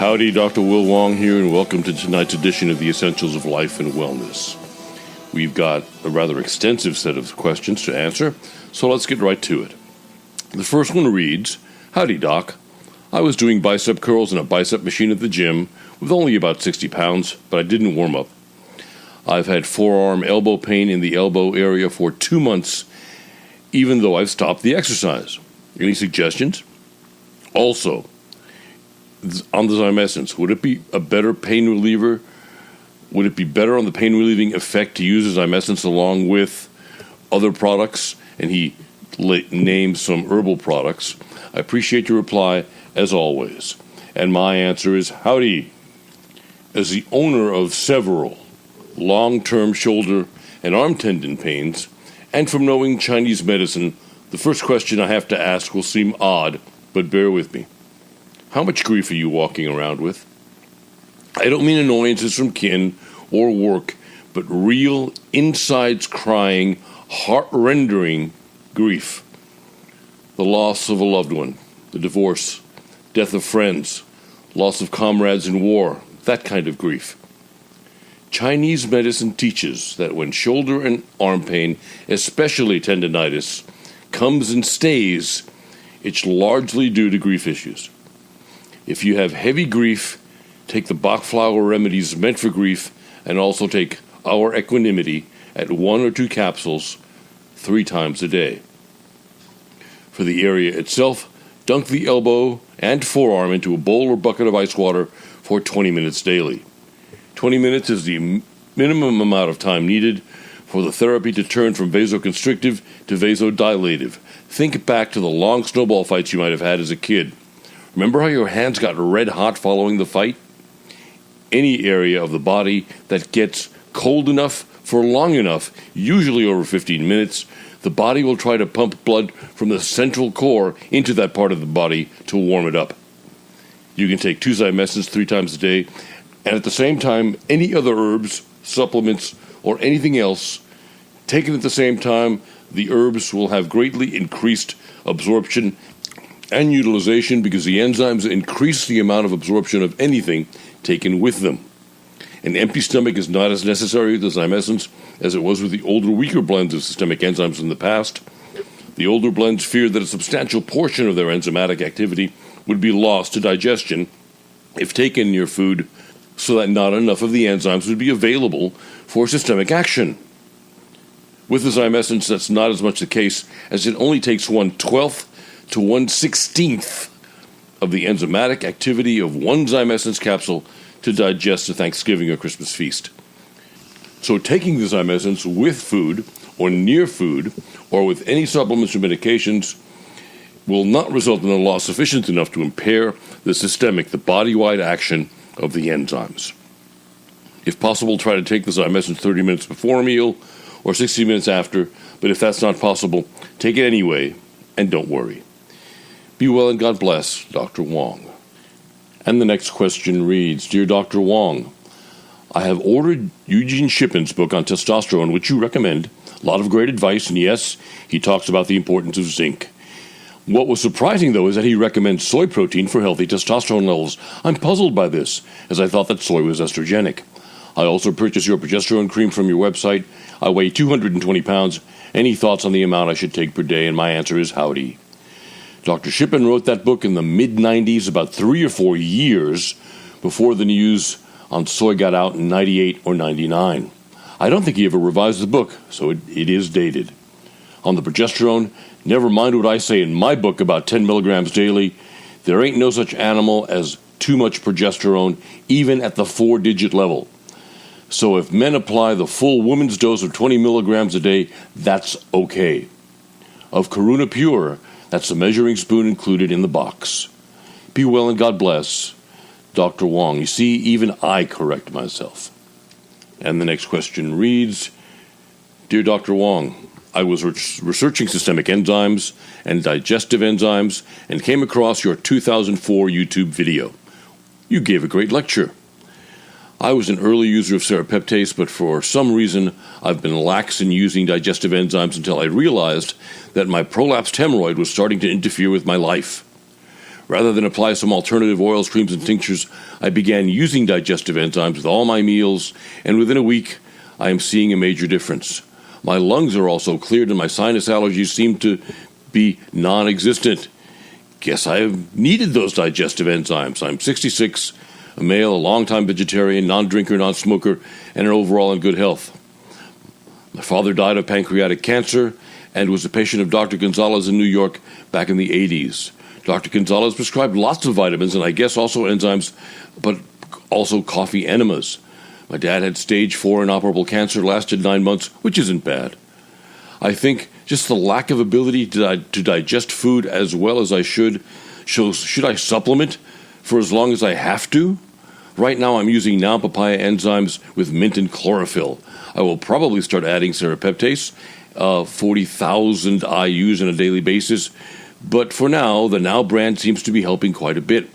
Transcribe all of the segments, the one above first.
Howdy, Dr. Will Wong here, and welcome to tonight's edition of the Essentials of Life and Wellness. We've got a rather extensive set of questions to answer, so let's get right to it. The first one reads, Howdy, Doc. I was doing bicep curls in a bicep machine at the gym with only about 60 pounds, but I didn't warm up. I've had forearm elbow pain in the elbow area for 2 months, even though I've stopped the exercise. Any suggestions? Also, on the Zymessence, would it be a better pain reliever? Would it be better on the pain relieving effect to use Zymessence along with other products? And he names some herbal products. I appreciate your reply, as always. And my answer is, howdy. As the owner of several long-term shoulder and arm tendon pains, and from knowing Chinese medicine, the first question I have to ask will seem odd, but bear with me. How much grief are you walking around with? I don't mean annoyances from kin or work, but real, insides-crying, heart-rendering grief. The loss of a loved one, the divorce, death of friends, loss of comrades in war, that kind of grief. Chinese medicine teaches that when shoulder and arm pain, especially tendinitis, comes and stays, it's largely due to grief issues. If you have heavy grief, take the Bach flower remedies meant for grief, and also take our equanimity at 1 or 2 capsules 3 times a day. For the area itself, dunk the elbow and forearm into a bowl or bucket of ice water for 20 minutes daily. 20 minutes is the minimum amount of time needed for the therapy to turn from vasoconstrictive to vasodilative. Think back to the long snowball fights you might have had as a kid. Remember how your hands got red hot following the fight? Any area of the body that gets cold enough for long enough, usually over 15 minutes, the body will try to pump blood from the central core into that part of the body to warm it up. You can take 2 Zymessence 3 times a day, and at the same time, any other herbs, supplements, or anything else, taken at the same time, the herbs will have greatly increased absorption and utilization because the enzymes increase the amount of absorption of anything taken with them. An empty stomach is not as necessary with the Zymessence as it was with the older, weaker blends of systemic enzymes in the past. The older blends feared that a substantial portion of their enzymatic activity would be lost to digestion if taken in your food, so that not enough of the enzymes would be available for systemic action. With the Zymessence, that's not as much the case, as it only takes 1/12 to 1/16 of the enzymatic activity of 1 Zymessence capsule to digest a Thanksgiving or Christmas feast. So taking the Zymessence with food, or near food, or with any supplements or medications will not result in a loss sufficient enough to impair the body-wide action of the enzymes. If possible, try to take the Zymessence 30 minutes before a meal or 60 minutes after, but if that's not possible, take it anyway, and don't worry. Be well and God bless, Dr. Wong. And the next question reads, Dear Dr. Wong, I have ordered Eugene Shippen's book on testosterone, which you recommend. A lot of great advice, and yes, he talks about the importance of zinc. What was surprising, though, is that he recommends soy protein for healthy testosterone levels. I'm puzzled by this, as I thought that soy was estrogenic. I also purchased your progesterone cream from your website. I weigh 220 pounds. Any thoughts on the amount I should take per day? And my answer is howdy. Dr. Shippen wrote that book in the mid-90s, about 3 or 4 years before the news on soy got out in 98 or 99. I don't think he ever revised the book, so it is dated. On the progesterone, never mind what I say in my book about 10 milligrams daily. There ain't no such animal as too much progesterone, even at the 4-digit level. So if men apply the full woman's dose of 20 milligrams a day, that's okay. Of Karuna Pure, that's the measuring spoon included in the box. Be well and God bless, Dr. Wong. You see, even I correct myself. And the next question reads, Dear Dr. Wong, I was researching systemic enzymes and digestive enzymes and came across your 2004 YouTube video. You gave a great lecture. I was an early user of serapeptase, but for some reason I've been lax in using digestive enzymes until I realized that my prolapsed hemorrhoid was starting to interfere with my life. Rather than apply some alternative oils, creams, and tinctures, I began using digestive enzymes with all my meals, and within a week, I am seeing a major difference. My lungs are also cleared, and my sinus allergies seem to be non-existent. Guess I have needed those digestive enzymes. I'm 66, a male, a longtime vegetarian, non-drinker, non-smoker, and overall in good health. My father died of pancreatic cancer and was a patient of Dr. Gonzalez in New York back in the 80s. Dr. Gonzalez prescribed lots of vitamins and I guess also enzymes, but also coffee enemas. My dad had stage 4 inoperable cancer, lasted 9 months, which isn't bad. I think just the lack of ability to digest food as well as I should I supplement for as long as I have to? Right now I'm using now papaya enzymes with mint and chlorophyll. I will probably start adding serapeptase, 40,000 IUs on a daily basis, but for now, the Now brand seems to be helping quite a bit.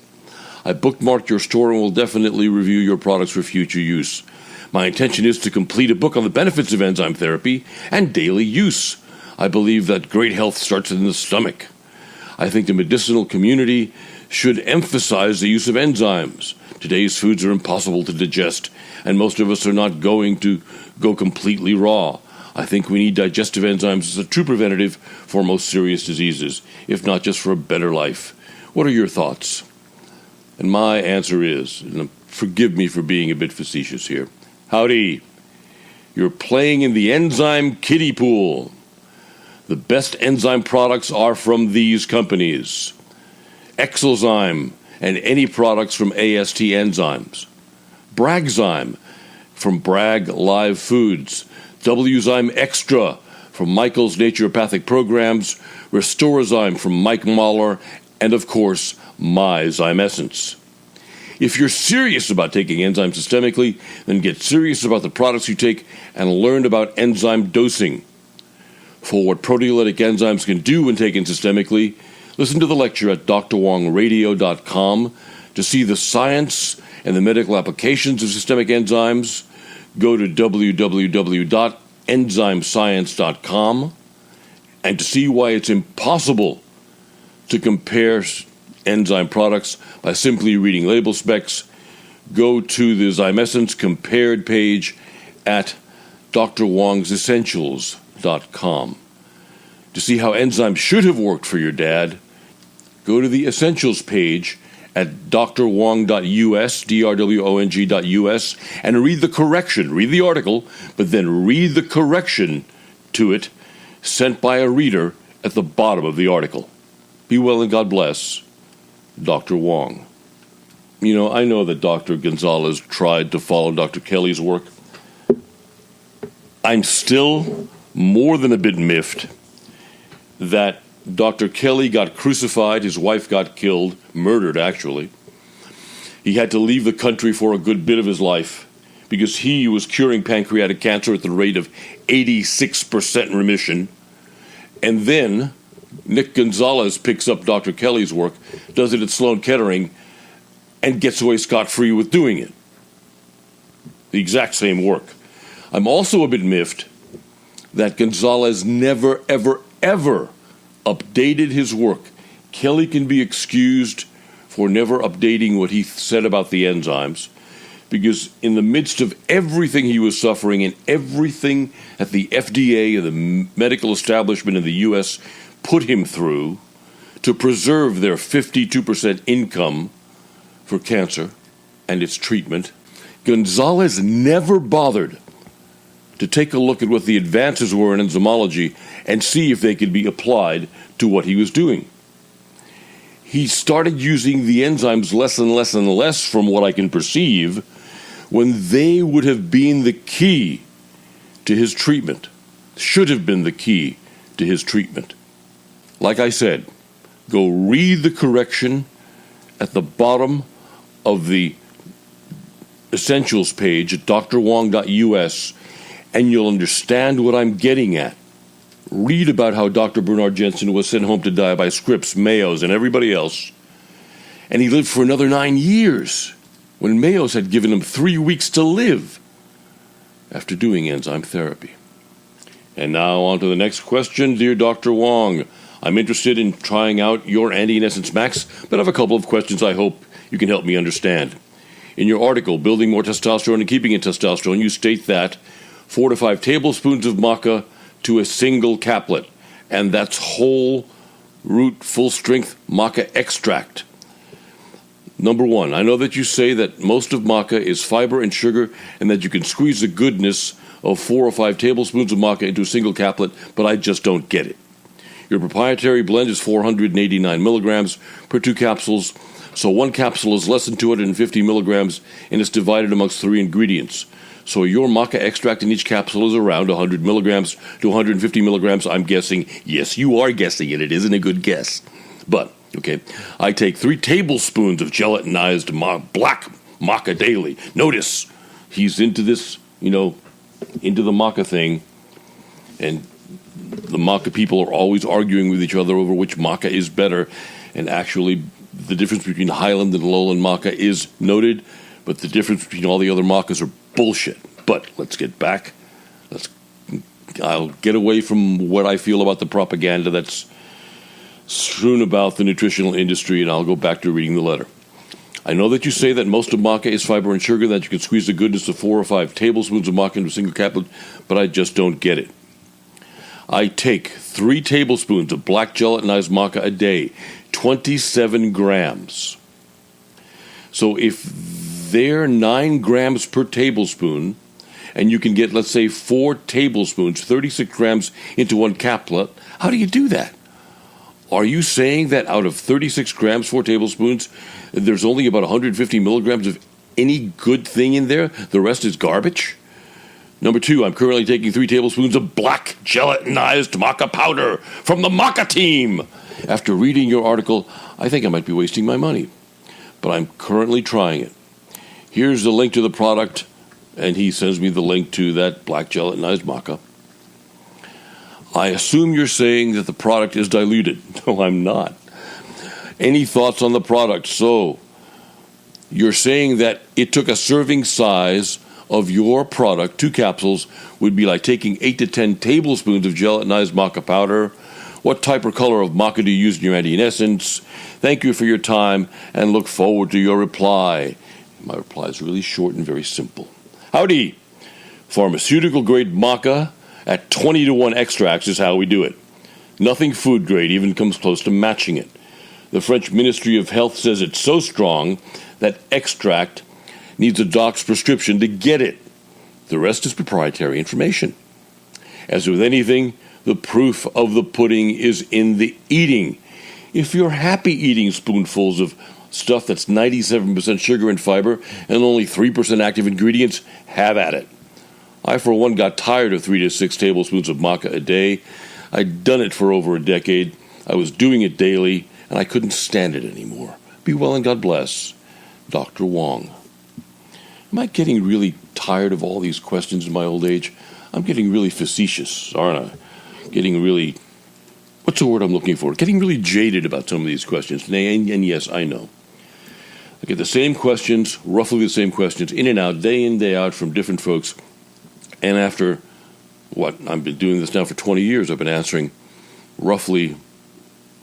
I bookmarked your store and will definitely review your products for future use. My intention is to complete a book on the benefits of enzyme therapy and daily use. I believe that great health starts in the stomach. I think the medicinal community should emphasize the use of enzymes. Today's foods are impossible to digest, and most of us are not going to go completely raw. I think we need digestive enzymes as a true preventative for most serious diseases, if not just for a better life. What are your thoughts? And my answer is, and forgive me for being a bit facetious here, howdy. You're playing in the enzyme kiddie pool. The best enzyme products are from these companies: Exelzyme and any products from AST Enzymes, Bragzyme from Bragg Live Foods, Wzyme Extra from Michael's Naturopathic Programs, Restorazyme from Mike Mahler, and of course, my Zyme Essence. If you're serious about taking enzymes systemically, then get serious about the products you take and learn about enzyme dosing. For what proteolytic enzymes can do when taken systemically, listen to the lecture at drwongradio.com. To see the science and the medical applications of systemic enzymes, go to www.enzymescience.com. And to see why it's impossible to compare enzyme products by simply reading label specs, go to the Zyme Essence compared page at drwongsessentials.com. To see how enzymes should have worked for your dad, go to the Essentials page at drwong.us, drwong.us, and read the correction. Read the article, but then read the correction to it sent by a reader at the bottom of the article. Be well and God bless, Dr. Wong. You know, I know that Dr. Gonzalez tried to follow Dr. Kelly's work. I'm still more than a bit miffed that Dr. Kelly got crucified, his wife got killed, murdered actually. He had to leave the country for a good bit of his life because he was curing pancreatic cancer at the rate of 86% remission. And then Nick Gonzalez picks up Dr. Kelly's work, does it at Sloan Kettering, and gets away scot-free with doing it. The exact same work. I'm also a bit miffed that Gonzalez never, ever, ever updated his work. Kelly can be excused for never updating what he said about the enzymes, because in the midst of everything he was suffering and everything that the FDA and the medical establishment in the U.S. put him through to preserve their 52% income for cancer and its treatment, Gonzalez never bothered to take a look at what the advances were in enzymology and see if they could be applied to what he was doing. He started using the enzymes less and less and less, from what I can perceive, when they would have been the key to his treatment, should have been the key to his treatment. Like I said, go read the correction at the bottom of the Essentials page at drwong.us, and you'll understand what I'm getting at. Read about how Dr. Bernard Jensen was sent home to die by Scripps, Mayo's, and everybody else, and he lived for another 9 years when Mayo's had given him 3 weeks to live after doing enzyme therapy. And now on to the next question. Dear Dr. Wong, I'm interested in trying out your Anti-Essence Max, but I have a couple of questions I hope you can help me understand. In your article, Building More Testosterone and Keeping in Testosterone, you state that 4 to 5 tablespoons of maca to a single caplet, and that's whole root full-strength maca extract. Number one, I know that you say that most of maca is fiber and sugar and that you can squeeze the goodness of 4 or 5 tablespoons of maca into a single caplet, but I just don't get it. Your proprietary blend is 489 milligrams per 2 capsules, so 1 capsule is less than 250 milligrams and it's divided amongst 3 ingredients. So your maca extract in each capsule is around 100 milligrams to 150 milligrams. I'm guessing. Yes, you are guessing it. It isn't a good guess. But, okay, I take 3 tablespoons of gelatinized black maca daily. Notice, he's into this, into the maca thing. And the maca people are always arguing with each other over which maca is better. And actually, the difference between Highland and Lowland maca is noted, but the difference between all the other macas are bullshit. But let's get back. I'll get away from what I feel about the propaganda that's strewn about the nutritional industry, and I'll go back to reading the letter. I know that you say that most of maca is fiber and sugar, that you can squeeze the goodness of 4 or 5 tablespoons of maca into a single caplet, but I just don't get it. I take 3 tablespoons of black gelatinized maca a day, 27 grams. So if they're 9 grams per tablespoon, and you can get, let's say, 4 tablespoons, 36 grams into 1 caplet, how do you do that? Are you saying that out of 36 grams, 4 tablespoons, there's only about 150 milligrams of any good thing in there? The rest is garbage? Number 2, I'm currently taking 3 tablespoons of black gelatinized maca powder from the Maca team. After reading your article, I think I might be wasting my money, but I'm currently trying it. Here's the link to the product, and he sends me the link to that black gelatinized maca. I assume you're saying that the product is diluted. No, I'm not. Any thoughts on the product? So, you're saying that it took a serving size of your product, 2 capsules, would be like taking 8 to 10 tablespoons of gelatinized maca powder. What type or color of maca do you use in your Anti-Essence? Thank you for your time and look forward to your reply. My reply is really short and very simple. Howdy! Pharmaceutical-grade maca at 20-to-1 extracts is how we do it. Nothing food-grade even comes close to matching it. The French Ministry of Health says it's so strong that extract needs a doc's prescription to get it. The rest is proprietary information. As with anything, the proof of the pudding is in the eating. If you're happy eating spoonfuls of stuff that's 97% sugar and fiber and only 3% active ingredients, have at it. I, for one, got tired of 3 to 6 tablespoons of maca a day. I'd done it for over a decade. I was doing it daily, and I couldn't stand it anymore. Be well and God bless. Dr. Wong. Am I getting really tired of all these questions in my old age? I'm getting really facetious, aren't I? Getting really, what's the word I'm looking for? Getting really jaded about some of these questions. And yes, I know. I get the same questions, roughly the same questions, in and out, day in, day out, from different folks. And after, I've been doing this now for 20 years. I've been answering roughly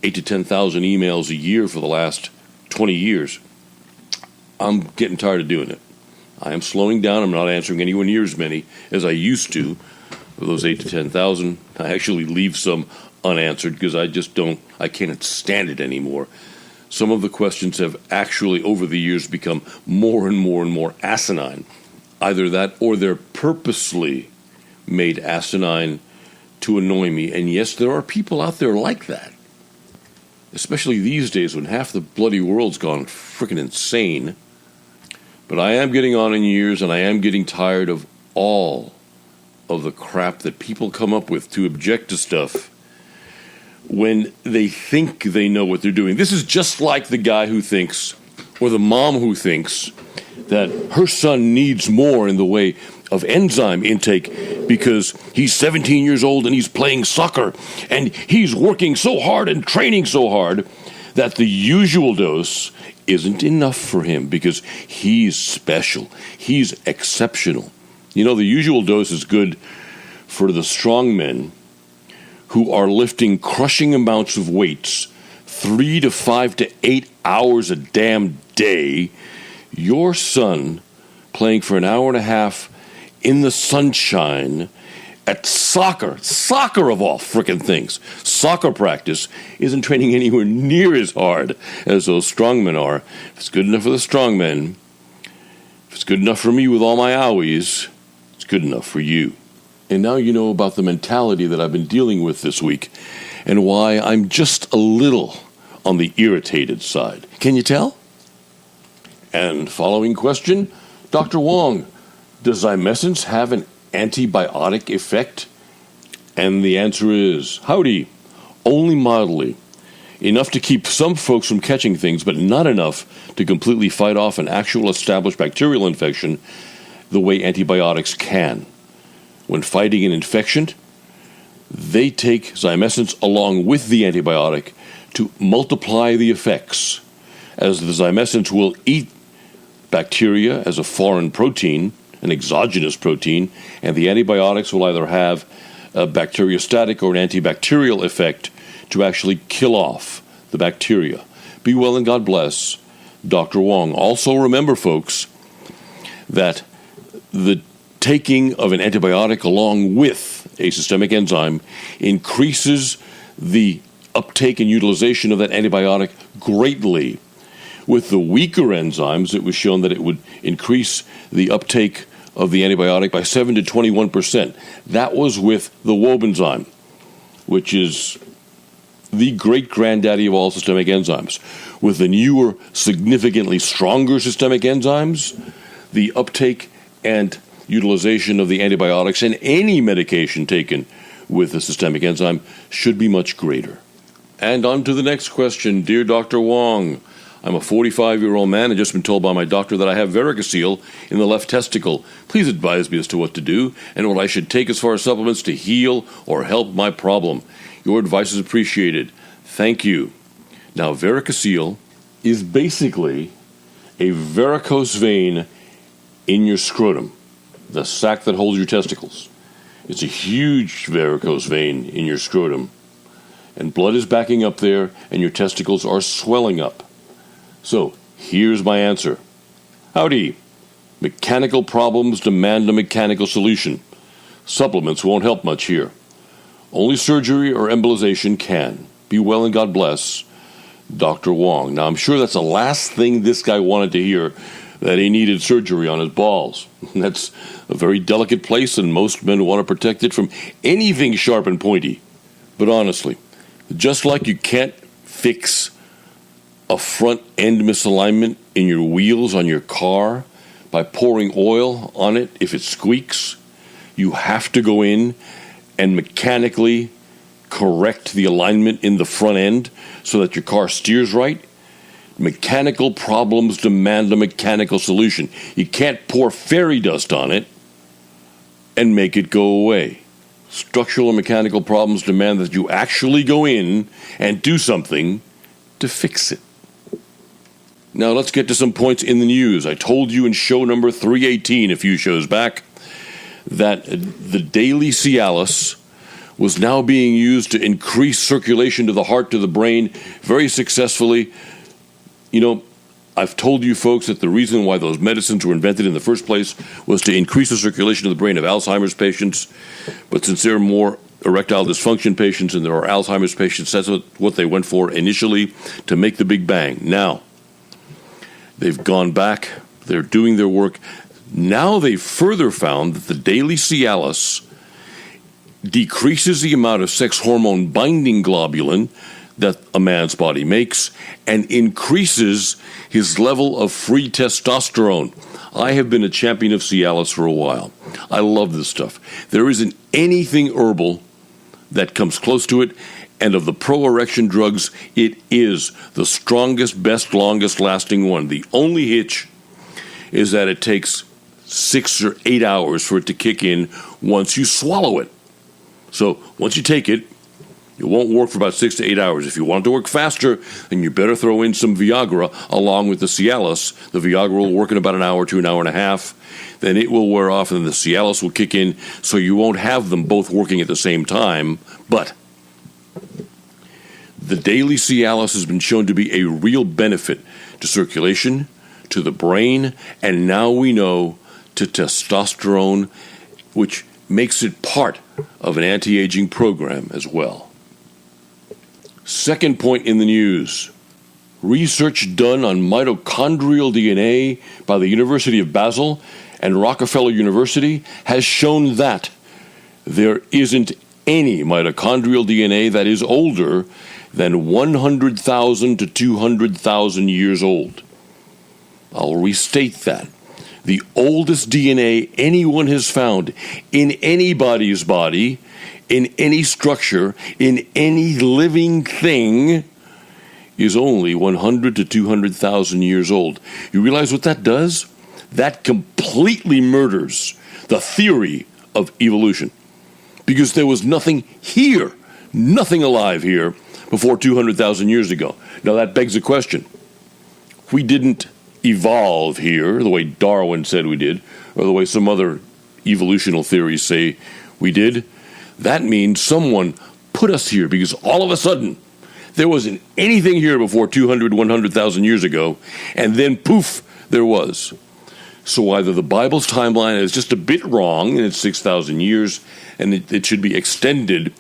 8 to 10,000 emails a year for the last 20 years. I'm getting tired of doing it. I am slowing down. I'm not answering anywhere near as many as I used to. For those 8 to 10,000, I actually leave some unanswered because I can't stand it anymore. Some of the questions have actually, over the years, become more and more and more asinine. Either that or they're purposely made asinine to annoy me. And yes, there are people out there like that. Especially these days when half the bloody world's gone frickin' insane. But I am getting on in years, and I am getting tired of all of the crap that people come up with to object to stuff when they think they know what they're doing. This is just like the guy who thinks, or the mom who thinks, that her son needs more in the way of enzyme intake because he's 17 years old and he's playing soccer and he's working so hard and training so hard that the usual dose isn't enough for him because he's special. He's exceptional. You know, the usual dose is good for the strong men who are lifting crushing amounts of weights 3 to 5 to 8 hours a damn day, your son playing for an hour and a half in the sunshine at soccer of all frickin' things, soccer practice, isn't training anywhere near as hard as those strongmen are. If it's good enough for the strongmen, if it's good enough for me with all my owies, it's good enough for you. And now you know about the mentality that I've been dealing with this week and why I'm just a little on the irritated side. Can you tell? And following question, Dr. Wong, does zymescence have an antibiotic effect? And the answer is, howdy, only mildly. Enough to keep some folks from catching things, but not enough to completely fight off an actual established bacterial infection the way antibiotics can. When fighting an infection, they take zymescence along with the antibiotic to multiply the effects, as the zymescence will eat bacteria as a foreign protein, an exogenous protein, and the antibiotics will either have a bacteriostatic or an antibacterial effect to actually kill off the bacteria. Be well and God bless, Dr. Wong. Also remember, folks, that the taking of an antibiotic along with a systemic enzyme increases the uptake and utilization of that antibiotic greatly. With the weaker enzymes, it was shown that it would increase the uptake of the antibiotic by 7 to 21%. That was with the Wellnes, which is the great-granddaddy of all systemic enzymes. With the newer, significantly stronger systemic enzymes, the uptake and utilization of the antibiotics and any medication taken with a systemic enzyme should be much greater. And on to the next question. Dear Dr. Wong, I'm a 45-year-old man and just been told by my doctor that I have varicocele in the left testicle. Please advise me as to what to do and what I should take as far as supplements to heal or help my problem. Your advice is appreciated. Thank you. Now, varicocele is basically a varicose vein in your scrotum, the sac that holds your testicles. It's a huge varicose vein in your scrotum, and blood is backing up there, and your testicles are swelling up. So, here's my answer. Howdy. Mechanical problems demand a mechanical solution. Supplements won't help much here. Only surgery or embolization can. Be well and God bless, Dr. Wong. Now, I'm sure that's the last thing this guy wanted to hear, that he needed surgery on his balls. That's a very delicate place, and most men want to protect it from anything sharp and pointy. But honestly, just like you can't fix a front-end misalignment in your wheels on your car by pouring oil on it if it squeaks, you have to go in and mechanically correct the alignment in the front end so that your car steers right. Mechanical problems demand a mechanical solution. You can't pour fairy dust on it and make it go away. Structural and mechanical problems demand that you actually go in and do something to fix it. Now let's get to some points in the news. I told you in show number 318 a few shows back that the daily Cialis was now being used to increase circulation to the heart, to the brain, very successfully. You know, I've told you folks that the reason why those medicines were invented in the first place was to increase the circulation of the brain of Alzheimer's patients. But since there are more erectile dysfunction patients and there are Alzheimer's patients, that's what they went for initially, to make the big bang. Now, they've gone back, they're doing their work. Now they've further found that the daily Cialis decreases the amount of sex hormone binding globulin that a man's body makes and increases his level of free testosterone. I have been a champion of Cialis for a while. I love this stuff. There isn't anything herbal that comes close to it, and of the pro-erection drugs, it is the strongest, best, longest lasting one. The only hitch is that it takes 6 or 8 hours for it to kick in once you swallow it. So once you take it, it won't work for about 6 to 8 hours. If you want it to work faster, then you better throw in some Viagra along with the Cialis. The Viagra will work in about an hour to an hour and a half. Then it will wear off and the Cialis will kick in, so you won't have them both working at the same time. But The daily Cialis has been shown to be a real benefit to circulation, to the brain, and now we know to testosterone, which makes it part of an anti-aging program as well. Second point in the news. Research done on mitochondrial DNA by the University of Basel and Rockefeller University has shown that there isn't any mitochondrial DNA that is older than 100,000 to 200,000 years old. I'll restate that. The oldest DNA anyone has found in anybody's body, in any structure, in any living thing, is only 100 to 200,000 years old. You realize what that does? That completely murders the theory of evolution. Because there was nothing here, nothing alive here, before 200,000 years ago. Now that begs the question. We didn't evolve here the way Darwin said we did, or the way some other evolutional theories say we did. That means someone put us here because all of a sudden there wasn't anything here before 200, 100,000 years ago, and then poof, there was. So either the Bible's timeline is just a bit wrong, and it's 6,000 years, and it should be extended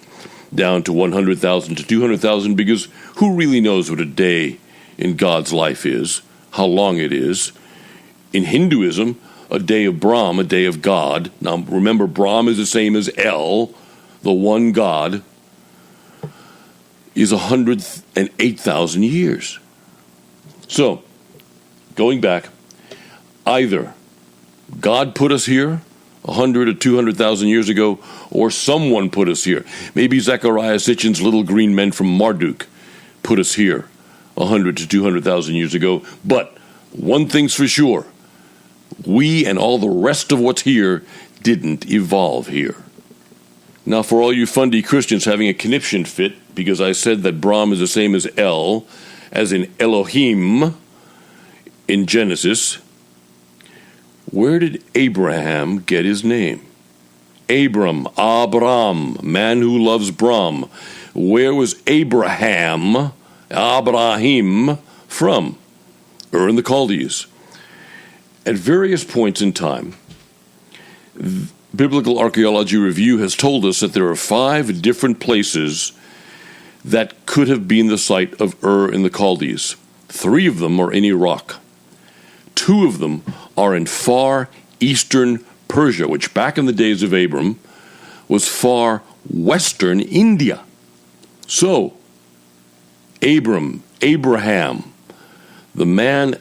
down to 100,000 to 200,000, because who really knows what a day in God's life is, how long it is? In Hinduism, a day of Brahm, a day of God. Now remember, Brahm is the same as El, the one God, is 108,000 years. So, going back, either God put us here 100 or 200,000 years ago, or someone put us here. Maybe Zechariah Sitchin's little green men from Marduk put us here 100 to 200,000 years ago. But one thing's for sure, we and all the rest of what's here didn't evolve here. Now, for all you fundy Christians having a conniption fit, because I said that Brahm is the same as El, as in Elohim in Genesis, where did Abraham get his name? Abram, man who loves Brahm. Where was Abraham from? Ur in the Chaldees. At various points in time, Biblical Archaeology Review has told us that there are 5 different places that could have been the site of Ur in the Chaldees. 3 of them are in Iraq. 2 of them are in far eastern Persia, which back in the days of Abram was far western India. So, Abraham, the man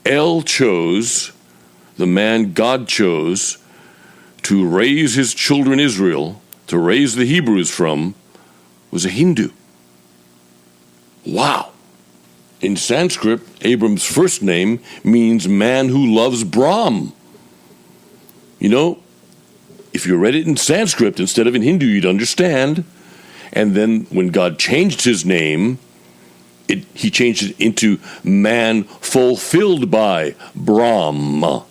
El chose, the man God chose to raise his children Israel, to raise the Hebrews from, was a Hindu. Wow. In Sanskrit, Abram's first name means man who loves Brahm. You know, if you read it in Sanskrit instead of in Hindu, you'd understand. And then when God changed his name, he changed it into man fulfilled by Brahm.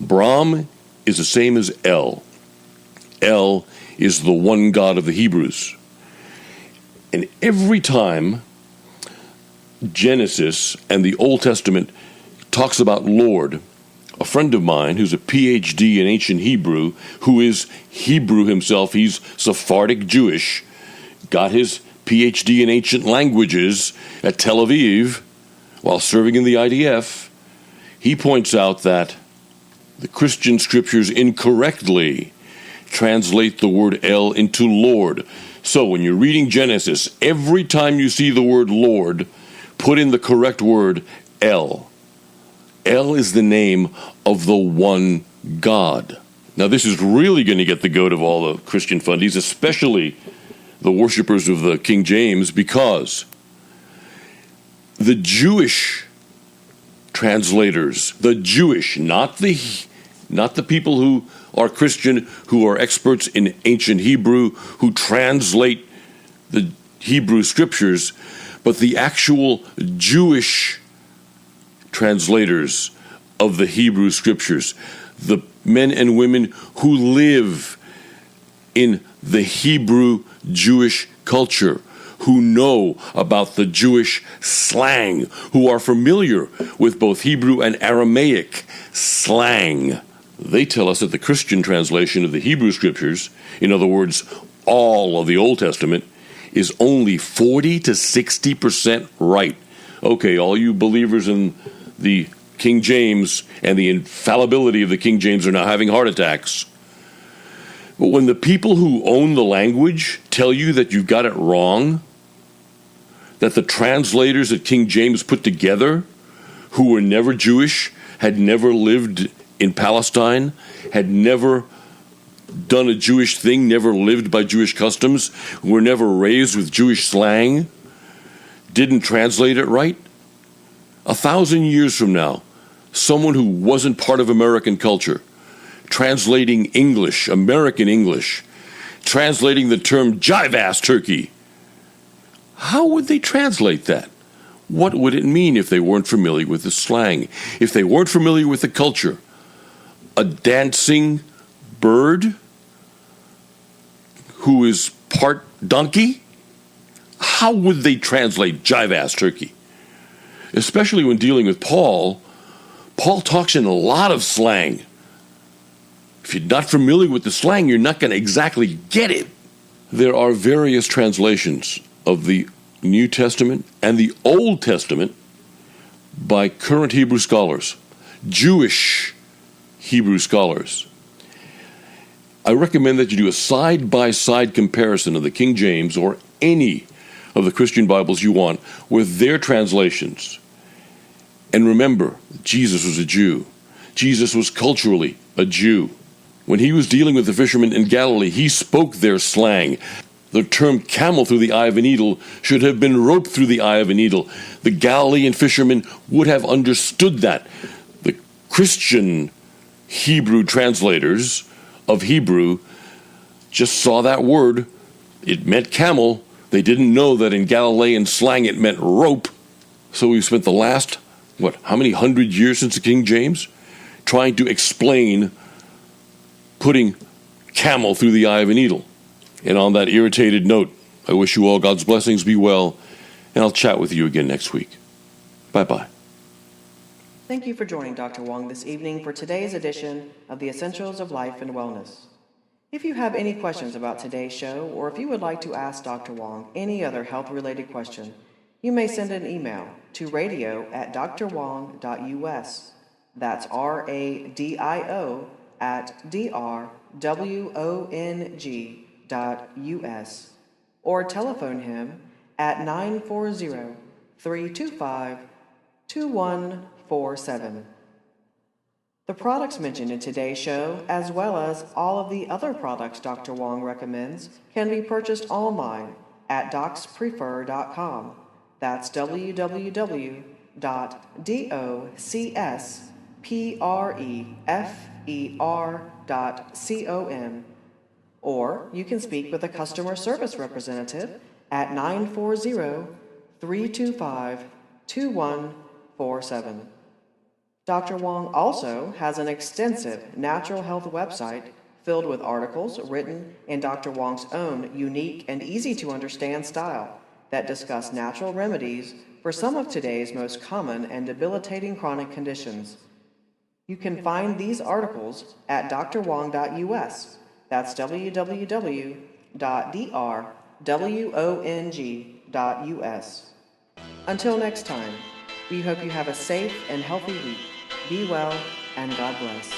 Brahm is the same as El. El is the one God of the Hebrews. And every time Genesis and the Old Testament talks about Lord, a friend of mine who's a PhD in ancient Hebrew, who is Hebrew himself, he's Sephardic Jewish, got his PhD in ancient languages at Tel Aviv while serving in the IDF, he points out that the Christian scriptures incorrectly translate the word El into Lord. So when you're reading Genesis, every time you see the word Lord, put in the correct word El. El is the name of the one God. Now this is really going to get the goat of all the Christian fundies, especially the worshipers of the King James, because the Jewish translators, the Jewish, not the people who are Christian, who are experts in ancient Hebrew, who translate the Hebrew scriptures, but the actual Jewish translators of the Hebrew scriptures, the men and women who live in the Hebrew Jewish culture, who know about the Jewish slang, who are familiar with both Hebrew and Aramaic slang. They tell us that the Christian translation of the Hebrew Scriptures, in other words, all of the Old Testament, is only 40 to 60% right. Okay, all you believers in the King James and the infallibility of the King James are now having heart attacks. But when the people who own the language tell you that you've got it wrong, that the translators that King James put together, who were never Jewish, had never lived in Palestine, had never done a Jewish thing, never lived by Jewish customs, were never raised with Jewish slang, didn't translate it right? 1,000 years from now, someone who wasn't part of American culture, translating English, American English, translating the term jive-ass turkey, how would they translate that? What would it mean if they weren't familiar with the slang? If they weren't familiar with the culture? A dancing bird who is part donkey? How would they translate jive-ass turkey? Especially when dealing with Paul, Paul talks in a lot of slang. If you're not familiar with the slang, you're not going to exactly get it. There are various translations of the New Testament and the Old Testament by current Hebrew scholars, Jewish Hebrew scholars. I recommend that you do a side-by-side comparison of the King James or any of the Christian Bibles you want with their translations. And remember, Jesus was a Jew. Jesus was culturally a Jew. When he was dealing with the fishermen in Galilee, he spoke their slang. The term camel through the eye of a needle should have been rope through the eye of a needle. The Galilean fishermen would have understood that. The Christian Hebrew translators of Hebrew just saw that word. It meant camel. They didn't know that in Galilean slang it meant rope. So we've spent the last, how many hundred years since the King James? Trying to explain putting camel through the eye of a needle. And on that irritated note, I wish you all God's blessings, be well, and I'll chat with you again next week. Bye-bye. Thank you for joining Dr. Wong this evening for today's edition of the Essentials of Life and Wellness. If you have any questions about today's show, or if you would like to ask Dr. Wong any other health-related question, you may send an email to radio@drwong.us. That's radio@drwong.us, or telephone him at 940-325-2147. The products mentioned in today's show, as well as all of the other products Dr. Wong recommends, can be purchased online at docsprefer.com. That's www.docsprefer.com. Or you can speak with a customer service representative at 940-325-2147. Dr. Wong also has an extensive natural health website filled with articles written in Dr. Wong's own unique and easy-to-understand style that discuss natural remedies for some of today's most common and debilitating chronic conditions. You can find these articles at drwong.us. That's www.drwong.us. Until next time, we hope you have a safe and healthy week. Be well, and God bless.